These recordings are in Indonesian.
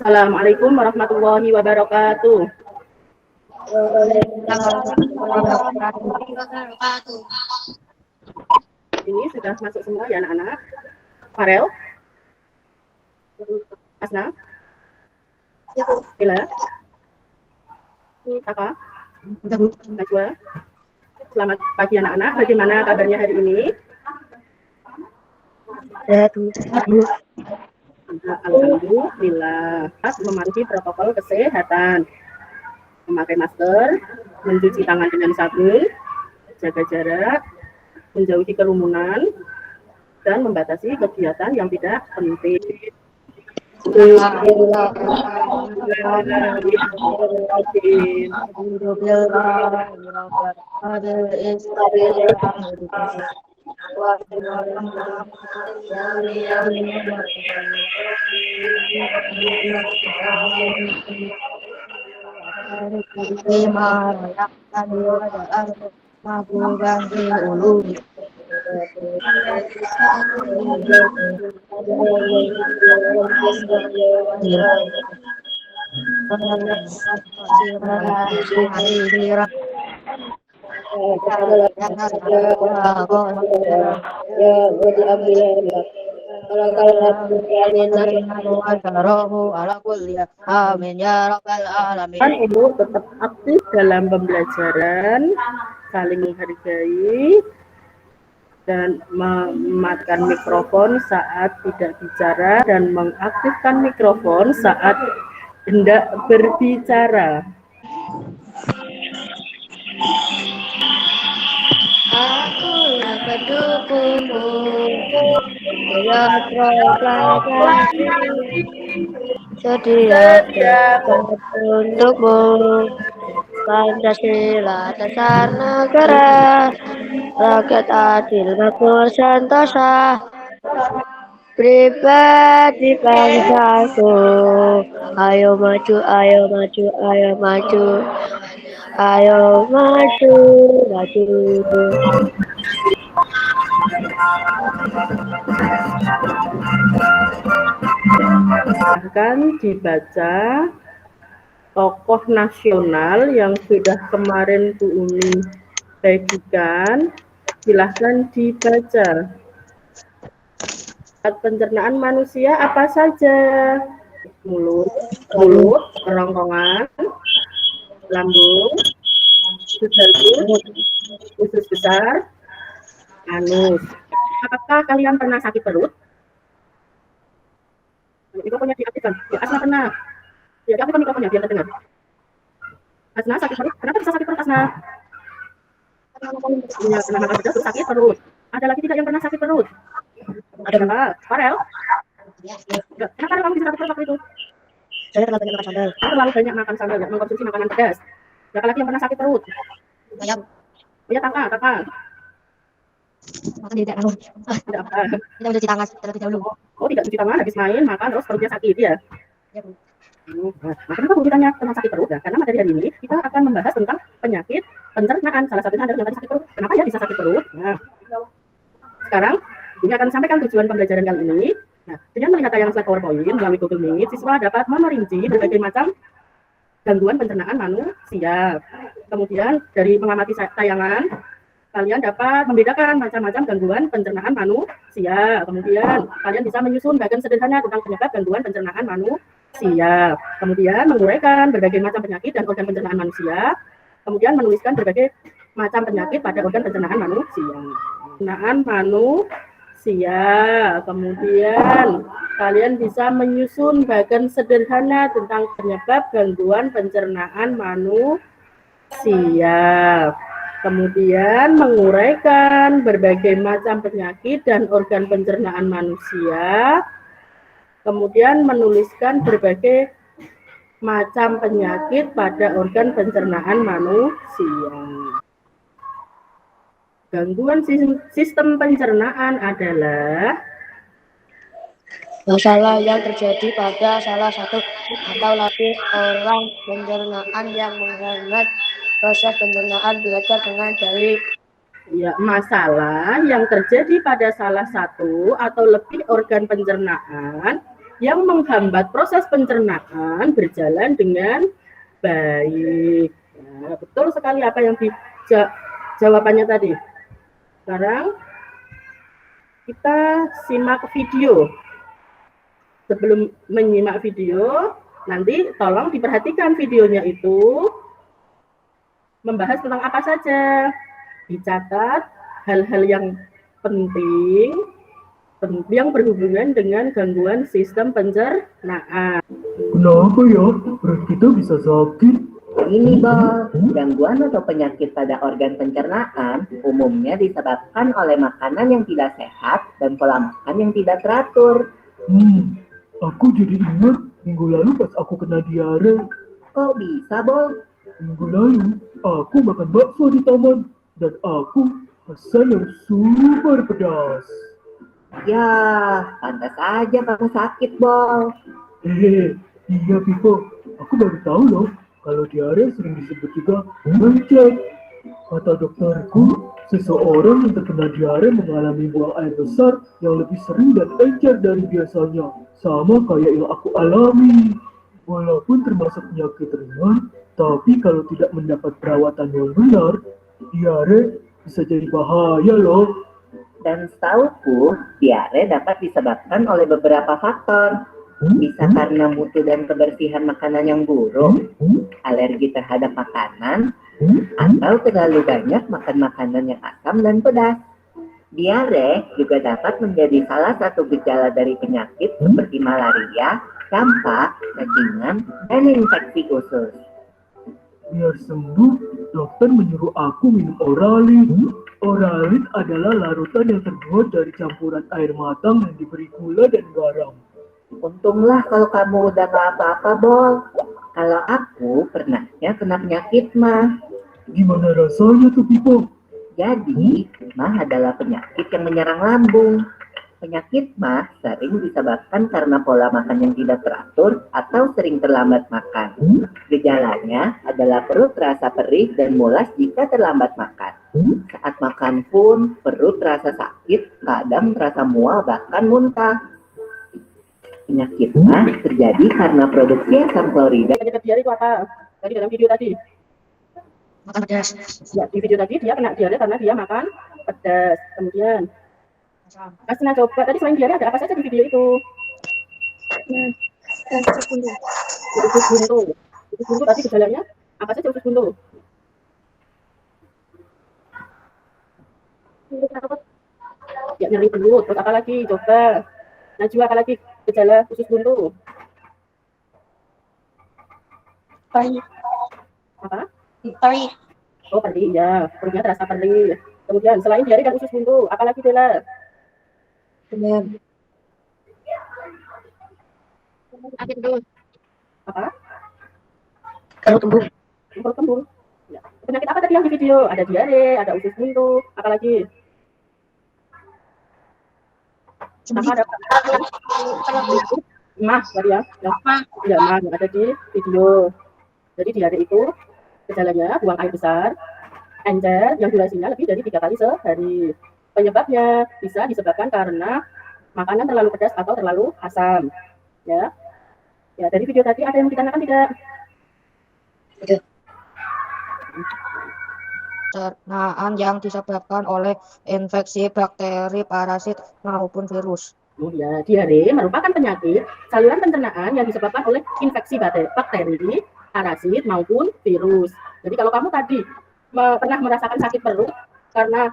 Assalamualaikum warahmatullahi wabarakatuh. Ini sudah masuk semua ya anak-anak. Farel, Asna, Ila, Saka, Najwa. Selamat pagi anak-anak. Bagaimana kabarnya hari ini? Alhamdulillah. Mematuhi protokol kesehatan, memakai masker, mencuci tangan dengan sabun, jaga jarak, menjauhi kerumunan, dan membatasi kegiatan yang tidak penting. Kan ibu tetap aktif dalam pembelajaran, saling menghargai, dan mematikan mikrofon saat tidak bicara dan mengaktifkan mikrofon saat hendak berbicara. Akulah pendukungmu, ya proklamasi, sedia untukmu. Pancasila dasar negara, rakyat adil makmur sentosa, pribadi bangsaku. Ayo maju, ayo maju, ayo maju, ayo maju, maju. Akan dibaca tokoh nasional yang sudah kemarin Bu Umi bagikan, silahkan dibaca. Pencernaan manusia apa saja? Mulut, kerongkongan, lambung, usus besar, anus. Apakah kalian pernah sakit perut? Mikrofonnya diaktifkan. Ya, Asna pernah. Ya, diaktifkan mikrofonnya biar terdengar. Asna sakit perut. Kenapa bisa sakit perut, Asna? Ya, pernah makan pedas terus sakit perut. Ada lagi tidak yang pernah sakit perut? Ada. Farel? Ya. Kenapa kamu bisa sakit perut waktu itu? Saya terlalu banyak makan sambal. Terlalu banyak makan sambal, ya, mengkonsumsi makanan pedas. Siapa lagi yang pernah sakit perut? Ayam. Oh ya, kakak. Makan tidak anu. Tidak apa. Kita mencuci tangan terlebih dahulu. Oh, tidak cuci tangan, habis main, makan, terus perutnya sakit, ya? Ya, Bu. Nah, kenapa Bu ditanya tentang sakit perut? Ya? Karena materi hari ini kita akan membahas tentang penyakit pencernaan. Salah satunya adalah yang sakit perut. Kenapa ya bisa sakit perut? Nah, sekarang ini akan sampaikan tujuan pembelajaran kali ini. Nah, dengan melihat tayangan slide PowerPoint melalui Google Meet, siswa dapat memerinci berbagai macam gangguan pencernaan manusia. Kemudian dari mengamati tayangan, kalian dapat membedakan macam-macam gangguan pencernaan manusia. Kemudian kalian bisa menyusun bagan sederhana tentang penyebab gangguan pencernaan manusia. Kemudian menguraikan berbagai macam penyakit dan organ pencernaan manusia. Kemudian menuliskan berbagai macam penyakit pada organ pencernaan manusia. Pencernaan manusia. Kemudian kalian bisa menyusun bagan sederhana tentang penyebab gangguan pencernaan manusia. Kemudian menguraikan berbagai macam penyakit dan organ pencernaan manusia. Kemudian menuliskan berbagai macam penyakit pada organ pencernaan manusia. Gangguan sistem pencernaan adalah masalah yang terjadi pada salah satu atau lebih organ pencernaan yang menghambat proses pencernaan belajar dengan baik. Ya, masalah yang terjadi pada salah satu atau lebih organ pencernaan yang menghambat proses pencernaan berjalan dengan baik. Nah, betul sekali apa yang jawabannya tadi. Sekarang kita simak video. Sebelum menyimak video, nanti tolong diperhatikan videonya itu membahas tentang apa saja. Dicatat hal-hal yang penting yang berhubungan dengan gangguan sistem pencernaan. Kenapa ya? Perut kita bisa sakit. Ini, Bol, gangguan atau penyakit pada organ pencernaan umumnya disebabkan oleh makanan yang tidak sehat dan pola makan yang tidak teratur. Aku jadi ingat minggu lalu pas aku kena diare. Kok bisa, Bol? Minggu lalu, aku makan bakso di taman. Dan aku pesan yang super pedas. Ya, pantas aja kamu sakit, Bol. Iya Pipo. Aku baru tahu loh, kalau diare sering disebut juga mencret. Kata dokterku, seseorang yang terkena diare mengalami buang air besar yang lebih sering dan encer dari biasanya. Sama kayak yang aku alami. Walaupun termasuk penyakit ringan, tapi kalau tidak mendapat perawatan yang benar, diare bisa jadi bahaya loh. Dan setauku, diare dapat disebabkan oleh beberapa faktor. Bisa karena mutu dan kebersihan makanan yang buruk, alergi terhadap makanan, atau terlalu banyak makan makanan yang asam dan pedas. Diare juga dapat menjadi salah satu gejala dari penyakit seperti malaria, campak, cacingan, dan infeksi usus. Biar sembuh, dokter menyuruh aku minum Oralit. Oralit adalah larutan yang terbuat dari campuran air matang yang diberi gula dan garam. Untunglah kalau kamu udah gak apa-apa, Bol. Kalau aku pernahnya kena penyakit mah. Gimana rasanya tuh, Pipo? Jadi, mah adalah penyakit yang menyerang lambung. Penyakit mah sering disebabkan karena pola makan yang tidak teratur atau sering terlambat makan. Gejalanya adalah perut terasa perih dan mulas jika terlambat makan. Saat makan pun perut terasa sakit, kadang terasa mual bahkan muntah. Penyakit mah terjadi karena produksi asam klorida. Penyebab diare itu apa? Tadi dalam video tadi. Makan pedas. Ya, di video tadi dia kena diare karena dia makan pedas. Kemudian Kasih coba tadi selain diare ada apa saja di video itu? Usus buntu. Usus buntu tadi gejalanya apa saja usus buntu? Ya, nyeri perut. Terus apa lagi? Coba. Najwa, apa lagi gejala usus buntu? Perih. Apa? Perih. Oh, perih ya. Perutnya terasa perih. Kemudian selain diare dan usus buntu, apa lagi Bella? Demam. Apa? Perut kembung. Perut kembung. Ya. Penyakit apa tadi yang di video? Ada diare, ada usus buntu, apa lagi? Sama ada mah tadi ya. Ya, mah yang ada di video. Jadi diare itu gejalanya buang air besar, encer yang durasinya lebih dari 3 kali sehari. Penyebabnya bisa disebabkan karena makanan terlalu pedas atau terlalu asam. Ya, ya dari video tadi ada yang ditanyakan tidak? Pencernaan yang disebabkan oleh infeksi bakteri, parasit, maupun virus. Oh ya, diare merupakan penyakit saluran pencernaan yang disebabkan oleh infeksi bakteri, parasit maupun virus. Jadi kalau kamu tadi pernah merasakan sakit perut karena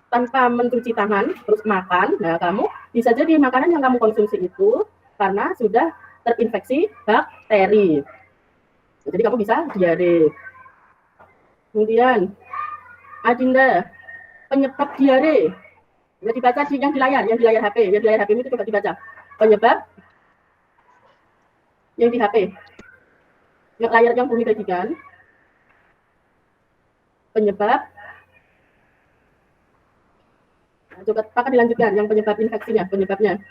tanpa mencuci tangan terus makan, nah kamu bisa jadi makanan yang kamu konsumsi itu karena sudah terinfeksi bakteri. Jadi kamu bisa diare. Kemudian Adinda, penyebab diare. Ya, dibaca yang di layar HP, yang di layar HP itu coba dibaca. Penyebab yang di HP. Yang layar yang bumi bagikan. Penyebab. Nah, coba akan dilanjutkan yang penyebab infeksinya, penyebabnya.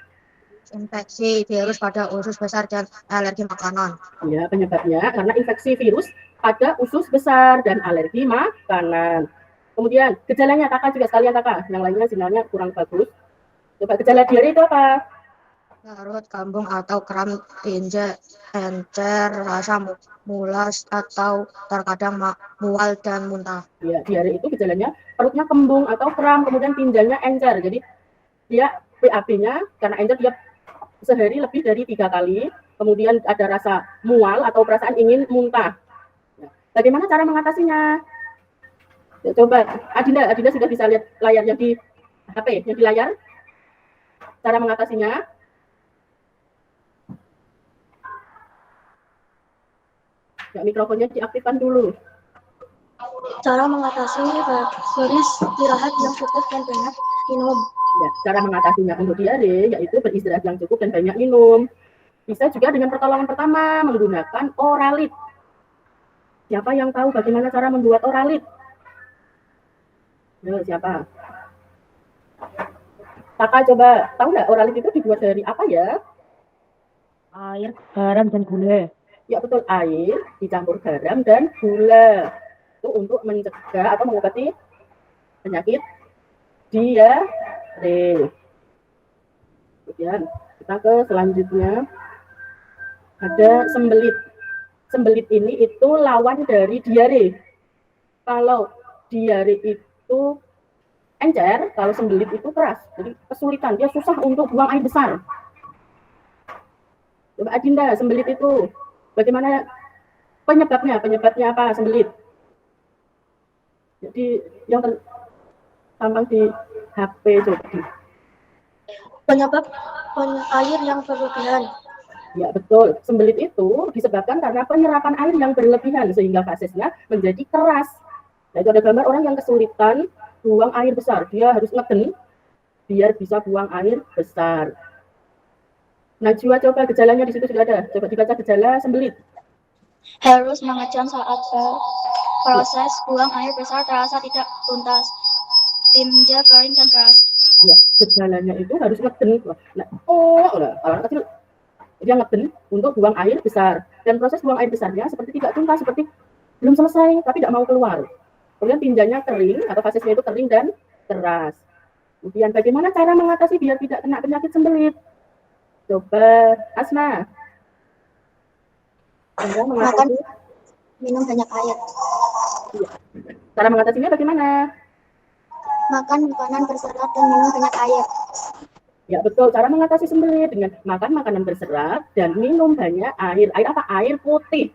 Infeksi virus pada usus besar dan alergi makanan. Ya, penyebabnya karena infeksi virus pada usus besar dan alergi makanan. Kemudian gejalanya kakak juga sekalian kakak, yang lainnya sinyalnya kurang bagus. Coba gejala diare itu apa? Parut, kambung atau kram, tinja, encer, rasa mulas atau terkadang mual dan muntah. Ya, diare itu gejalanya perutnya kembung atau kram, kemudian tinjanya encer. Jadi dia BAB-nya karena encer dia sehari lebih dari 3 kali, kemudian ada rasa mual atau perasaan ingin muntah. Nah, bagaimana cara mengatasinya? Ya, coba, Adinda sudah bisa lihat layarnya di HP, yang di layar. Cara mengatasinya, ya, mikrofonnya diaktifkan dulu. Cara mengatasi beristirahat yang cukup dan banyak minum. Ya, cara mengatasinya untuk diare yaitu beristirahat yang cukup dan banyak minum. Bisa juga dengan pertolongan pertama menggunakan oralit. Siapa yang tahu bagaimana cara membuat oralit? Siapa? Kakak coba tahu nggak oralit itu dibuat dari apa ya? Air, garam, dan gula. Ya betul, air dicampur garam dan gula. Itu untuk mencegah atau mengobati penyakit diare. Kemudian kita ke selanjutnya ada sembelit. Sembelit ini itu lawan dari diare. Kalau diare itu encer, kalau sembelit itu keras. Jadi kesulitan, dia susah untuk buang air besar. Coba Adinda, sembelit itu bagaimana penyebabnya? Penyebabnya apa sembelit? Jadi yang tampang di HP jadi. Penyebab air yang berlebihan. Ya betul, sembelit itu disebabkan karena penyerapan air yang berlebihan sehingga fasesnya menjadi keras. Nah, itu ada gambar orang yang kesulitan buang air besar, dia harus ngeden biar bisa buang air besar. Najwa, coba gejalanya di situ sudah ada. Coba dibaca gejala sembelit. Harus mengejam saat proses buang air besar terasa tidak tuntas, tinja kering dan keras. Ya, gejalanya itu harus ngeden. Nah, orang kecil dia ngeden untuk buang air besar, dan proses buang air besarnya seperti tidak tuntas, seperti belum selesai tapi tidak mau keluar. Kemudian tinjanya kering atau fasesnya itu kering dan keras. Kemudian bagaimana cara mengatasi biar tidak kena penyakit sembelit? Coba Asma. Makan, minum banyak air. Cara mengatasinya bagaimana? Makan makanan berserat dan minum banyak air. Ya betul, cara mengatasi sembelit dengan makan makanan berserat dan minum banyak air. Air apa? Air putih.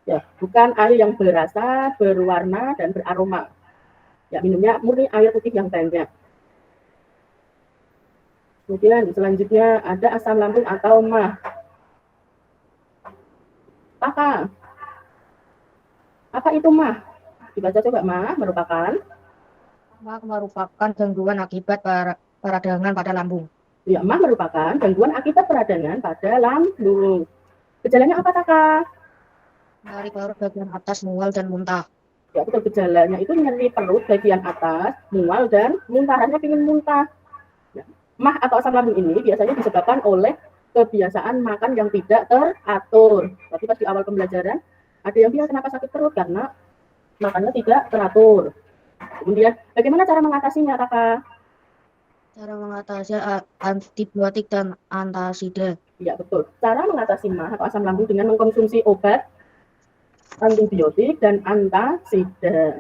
Ya, bukan air yang berasa, berwarna, dan beraroma. Ya, minumnya murni air putih yang banyak. Kemudian selanjutnya ada asam lambung atau MAH. Apa itu MAH? Dibaca coba. MAH merupakan gangguan akibat peradangan pada lambung. Ya, MAH merupakan gangguan akibat peradangan pada lambung. Gejalanya apa, Kakak? Nyeri perut bagian atas, mual, dan muntah. Ya, betul, gejalanya itu nyeri perut bagian atas, mual, dan muntah. Rasanya ingin muntah. Ya, MAH atau asam lambung ini biasanya disebabkan oleh kebiasaan makan yang tidak teratur. Tapi pas di awal pembelajaran, ada yang bilang kenapa sakit perut karena makannya tidak teratur. Kemudian, bagaimana cara mengatasinya, Kakak? Cara mengatasi antibiotik dan antasida. Ya, betul. Cara mengatasi MAH atau asam lambung dengan mengkonsumsi obat antibiotik dan antasida.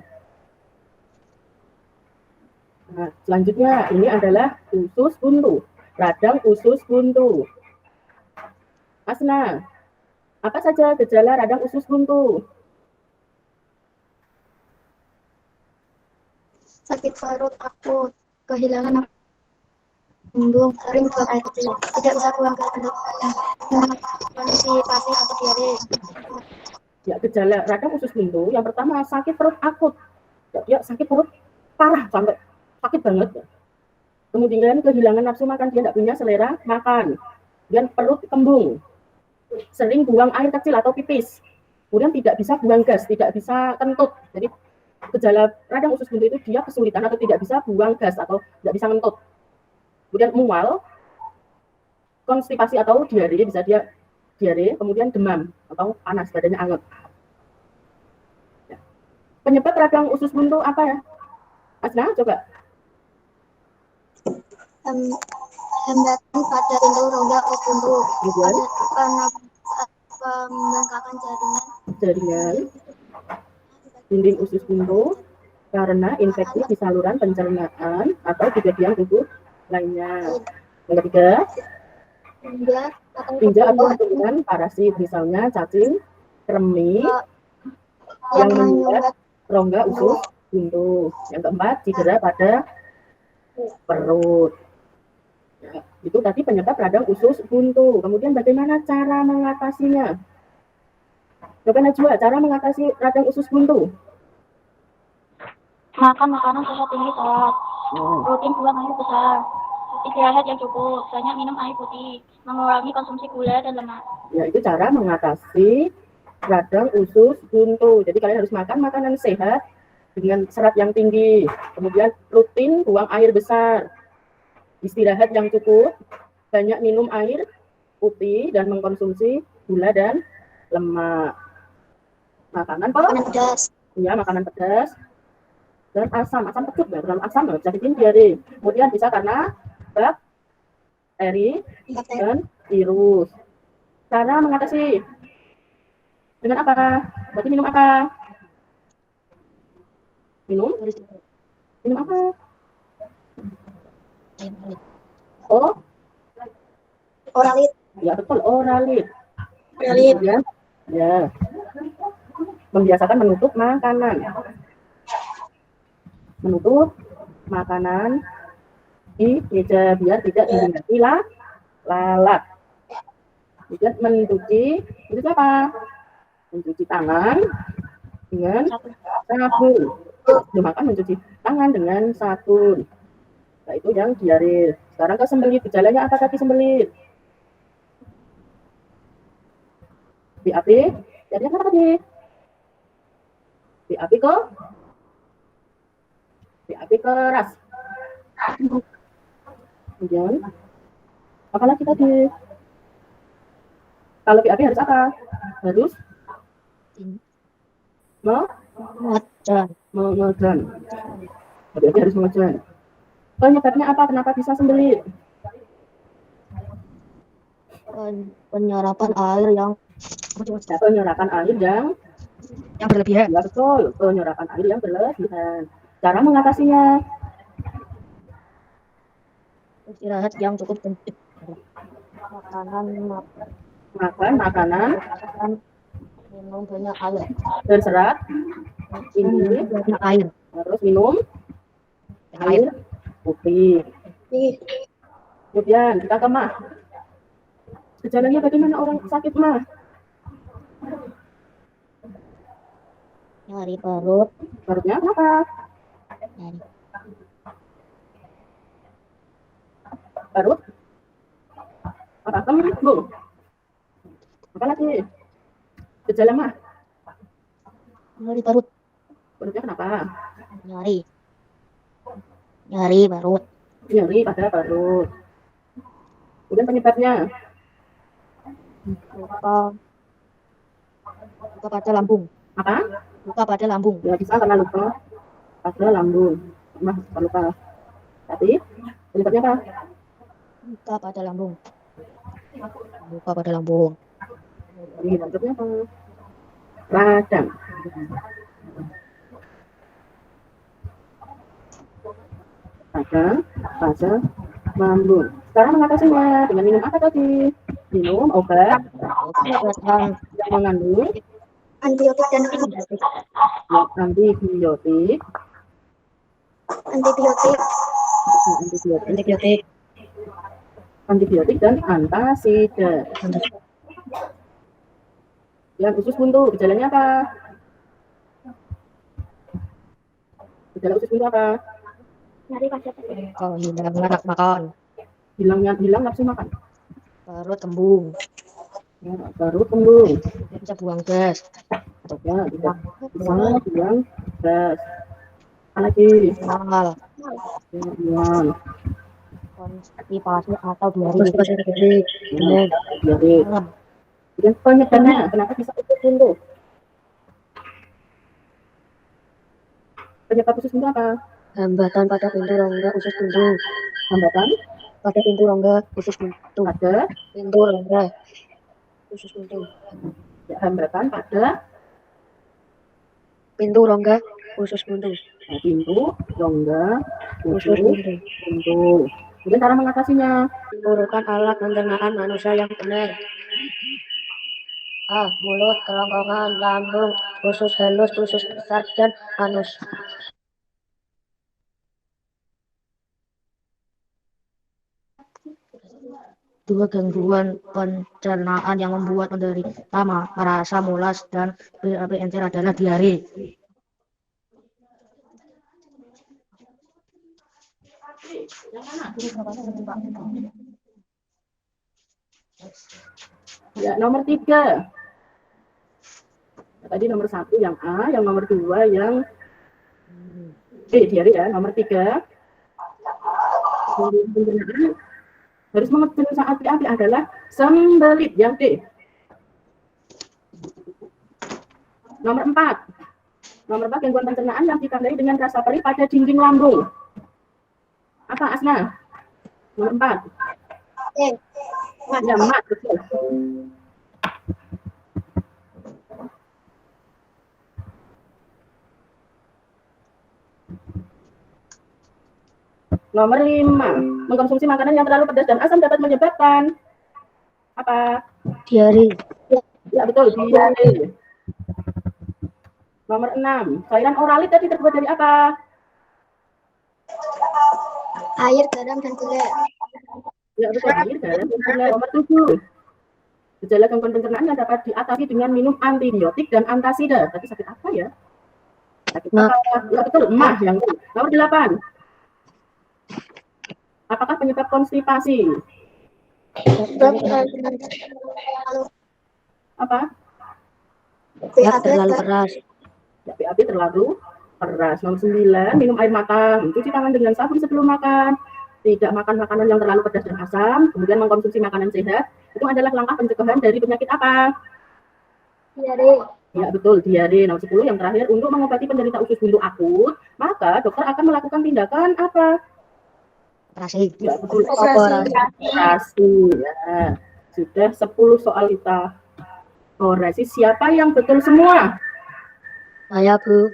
Nah, selanjutnya ini adalah usus buntu, radang usus buntu. Asna, apa saja gejala radang usus buntu? Sakit perut akut, kehilangan lambung, sering buang air kecil, tidak bisa buang ke tempat, konstipasi atau diare. Ya, gejala radang usus buntu yang pertama sakit perut akut. Ya, sakit perut parah sampai sakit banget. Kemudian kehilangan nafsu makan, dia tidak punya selera makan. Dan perut kembung, sering buang air kecil atau pipis. Kemudian tidak bisa buang gas, tidak bisa kentut. Jadi gejala radang usus buntu itu dia kesulitan atau tidak bisa buang gas atau tidak bisa kentut. Kemudian mual, konstipasi atau diare, bisa dia diare, kemudian demam atau panas, badannya anget. Ya. Penyebab radang usus buntu apa ya? Asna, coba. hambatan pada pintu rongga atau pintu, Kemudian pembengkakan jaringan, jaringan dinding usus buntu karena infeksi di saluran pencernaan atau di bagian tubuh lainnya. Yang ketiga, tinja atau pertumbuhan parasit, misalnya cacing, kremi yang membuat rongga usus buntu. Yang keempat, cedera pada perut. Ya, itu tadi penyebab radang usus buntu. Kemudian bagaimana cara mengatasinya? Coba Najwa, cara mengatasi radang usus buntu. makan makanan sehat tinggi sehat, Nah, rutin buang air besar, istirahat yang cukup, banyak minum air putih, mengurangi konsumsi gula dan lemak. ya itu cara mengatasi radang usus buntu. Jadi kalian harus makan makanan sehat dengan serat yang tinggi. Kemudian rutin buang air besar, istirahat yang cukup, banyak minum air putih dan mengkonsumsi gula dan lemak. Makanan Pedas, ya makanan pedas dan asam pecut ya, terlalu asam nggak bisa bikin diare. Kemudian bisa karena bakteri dan virus. Cara mengatasi dengan apa? Berarti minum apa? Minum apa? Oh, oralit, ya betul, oralit. oralit, Kemudian, ya, membiasakan menutup makanan. Menutup makanan di meja biar tidak dihinggapi lalat. Kemudian mencuci apa? Mencuci tangan dengan sabun. Sebelum makan mencuci tangan dengan sabun. Nah, itu yang diare. Sekarang ke sembelit, gejalanya apa tadi sembelit? BAB, jadinya apa tadi? BAB keras. Kemudian, apa lagi tadi? Kalau BAB harus apa? Harus mengejan. BAB harus mengejan. Penyebabnya apa? Kenapa bisa sembelit? Penyerapan air yang Penyerapan air yang berlebihan. ya betul, penyerapan air yang berlebihan. Cara mengatasinya Istirahat yang cukup dan makan makanan minum banyak air. berserat tinggi, Banyak air. harus minum air putih. Kemudian kita ke mah. Gejalanya bagaimana orang sakit mah? Nyari perut. Perutnya kenapa? Nyari. Perut? Apa kembung? Apa lagi? Gejala mah? Nyari perut. Perutnya kenapa? Nyari. Nyari perut. Nyeri pada perut. Kemudian penyebabnya? Luka pada lambung. Apa? Luka pada lambung. Ya bisa karena luka pada lambung. Mah luka. Tapi penyebabnya apa? Luka pada lambung. Luka pada lambung. Ini penyebabnya apa? Radang. Radang pada lambung. Sekarang mengatasinya dengan minum apa tadi? Minum obat Obat yang mengandung antibiotik dan antibiotik, antibiotik dan antasida. Yang usus buntu, gejalanya apa? Gejala usus buntu apa? nyari pada hilang enak makan. Hilang nafsu makan. Perut kembung. Ya, baru kembung. Bisa buang gas. Ya, bisa buang gas. Apa lagi? Mal. Buang. Konstipasi atau diare. Diare. Dan penyebabnya, kenapa bisa usus buntu? Penyebab usus buntu apa? Hambatan pada pintu rongga usus buntu. Hambatan pada pintu rongga usus buntu, pada pintu rongga usus buntu, ya, hambatan pada pintu rongga usus buntu, pintu, rongga, usus usus, buntu. buntu. Kemudian cara mengatasinya. Menggunakan alat pencernaan manusia yang benar. A. Mulut, kerongkongan, lambung, usus halus, usus besar, dan anus. Dua gangguan pencernaan yang membuat penderita merasa mulas dan berapi encer adalah diare. Ya, nomor 3. Tadi nomor 1 yang A, yang nomor 2 yang B, diare ya. Nomor 3, pencernaan harus mengejar saat BAB adalah sembelit, yang D. Nomor 4. Nomor 4, gangguan pencernaan yang ditandai dengan rasa perih pada dinding lambung. Apa, Asna? Nomor 4. Ya, mat, betul. Nomor 5, mengkonsumsi makanan yang terlalu pedas dan asam dapat menyebabkan apa? Diare. Ya, betul, diare. Nomor 6, cairan oralit tadi terbuat dari apa? Air, garam, dan gula. Ya, betul, air, garam, dan gula. Nomor 7, gejala gangguan pencernaan yang dapat diatasi dengan minum antibiotik dan antasida. Tapi sakit apa ya? Sakit apa? Ya, betul, emah yang ini. Nomor 8, apakah penyebab konstipasi? Apa? Terlalu keras. Ya, BAB terlalu keras. Nomor 9, minum air matang, cuci tangan dengan sabun sebelum makan, tidak makan makanan yang terlalu pedas dan asam, kemudian mengkonsumsi makanan sehat. Itu adalah langkah pencegahan dari penyakit apa? Diare. Ya, betul, diare. Nomor 10 yang terakhir, untuk mengobati penderita usus buntu akut, maka dokter akan melakukan tindakan apa? Operasi. Ya, betul. Operasi. Operasi. Ya. Sudah 10 soal kita. Orasi siapa yang betul semua? Saya, Bu.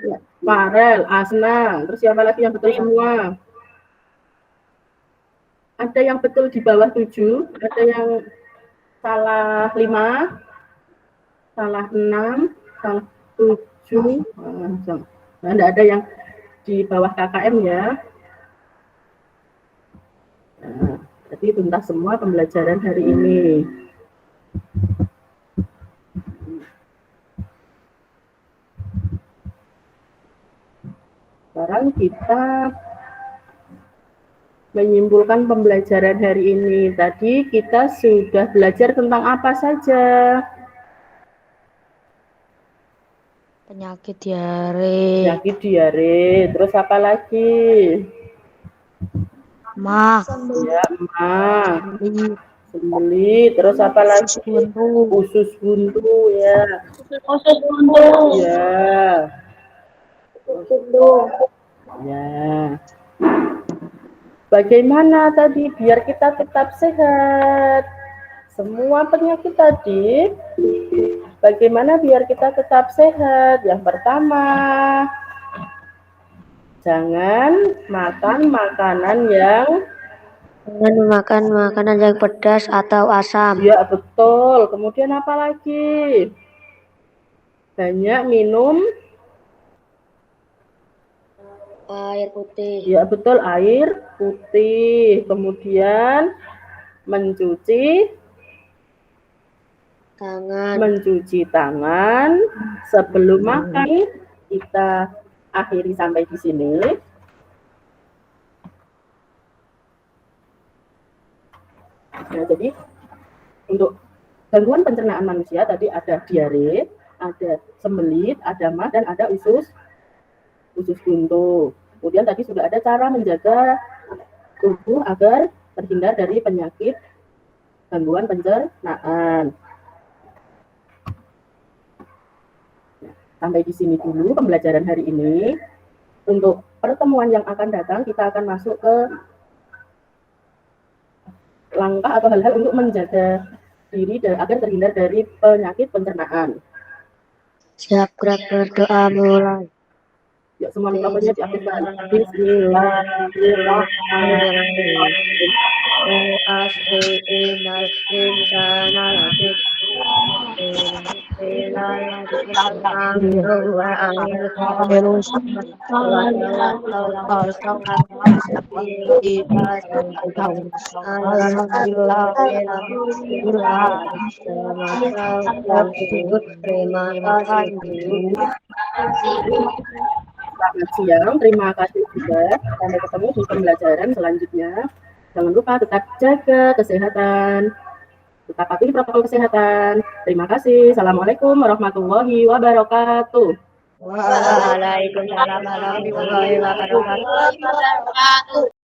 Ya, Farel, Asna, terus siapa lagi yang betul semua? Ada yang betul di bawah 7, ada yang salah 5, salah 6, salah 7. Nah, tidak ada yang di bawah KKM ya. Nah, jadi tuntas semua pembelajaran hari ini. Sekarang kita menyimpulkan pembelajaran hari ini. Tadi kita sudah belajar tentang apa saja? Penyakit diare. Penyakit diare. Terus apa lagi? Mah. Ya, mah. Sembelit. Terus apa lagi? Usus buntu ya. Usus buntu. Ya. Ya. Bagaimana tadi biar kita tetap sehat? Semua penyakit tadi, bagaimana biar kita tetap sehat? Yang pertama, jangan makan makanan yang pedas atau asam. ya, betul. Kemudian apa lagi? Banyak minum Air putih. ya, betul, air putih. Kemudian mencuci tangan sebelum makan. Kita akhiri sampai di sini. Nah, jadi untuk gangguan pencernaan manusia tadi ada diare, ada sembelit, ada mah, dan ada usus buntu. Kemudian tadi sudah ada cara menjaga tubuh agar terhindar dari penyakit gangguan pencernaan. Sampai di sini dulu pembelajaran hari ini. Untuk pertemuan yang akan datang, kita akan masuk ke langkah atau hal-hal untuk menjaga diri agar terhindar dari penyakit pencernaan. Siap gerak berdoa mulai. Yuk semua mikrofonnya diaktifkan. Bismillahirrahmanirrahim. Asri inal insana lafi terima kasih. Selamat siang, terima kasih juga. Sampai ketemu di pembelajaran selanjutnya. Jangan lupa tetap jaga kesehatan, tetap patuhi protokol kesehatan. Terima kasih. Assalamualaikum warahmatullahi wabarakatuh. Waalaikumsalam warahmatullahi wabarakatuh.